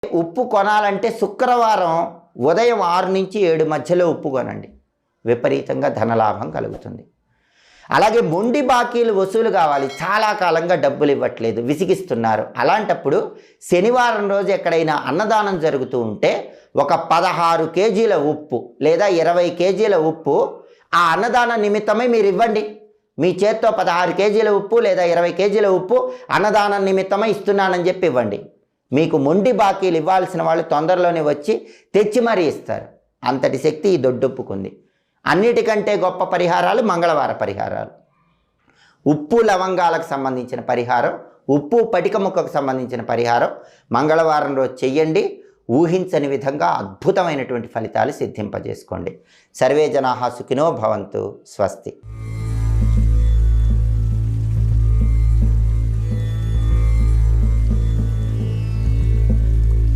ఉప్పు కొనాలంటే శుక్రవారం ఉదయం 6 నుంచి 7 మధ్యలో ఉప్పు కొనండి, విపరీతంగా ధనలాభం కలుగుతుంది. అలాగే మొండి బాకీలు వసూలు కావాలి, చాలా కాలంగా డబ్బులు ఇవ్వట్లేదు, విసిగిస్తున్నారు. అలాంటప్పుడు శనివారం రోజు ఎక్కడైనా అన్నదానం జరుగుతూ ఉంటే ఒక 16 కేజీల ఉప్పు లేదా 20 కేజీల ఉప్పు ఆ అన్నదాన నిమిత్తమై మీరు ఇవ్వండి. మీ చేత్తో 16 కేజీల ఉప్పు లేదా 20 కేజీల ఉప్పు అన్నదానం నిమిత్తమై ఇస్తున్నానని చెప్పి ఇవ్వండి. మీకు మొండి బాకీలు ఇవ్వాల్సిన వాళ్ళు తొందరలోనే వచ్చి తెచ్చి మరీ ఇస్తారు. అంతటి శక్తి ఈ దొడ్డుప్పుకుంది. అన్నిటికంటే గొప్ప పరిహారాలు మంగళవార పరిహారాలు. ఉప్పు లవంగాలకు సంబంధించిన పరిహారం, ఉప్పు పటిక ముక్కకు సంబంధించిన పరిహారం మంగళవారం రోజు చెయ్యండి. ఊహించని విధంగా అద్భుతమైనటువంటి ఫలితాలు సిద్ధింపజేసుకోండి. సర్వే జనాః సుఖినో భవంతు. స్వస్తి.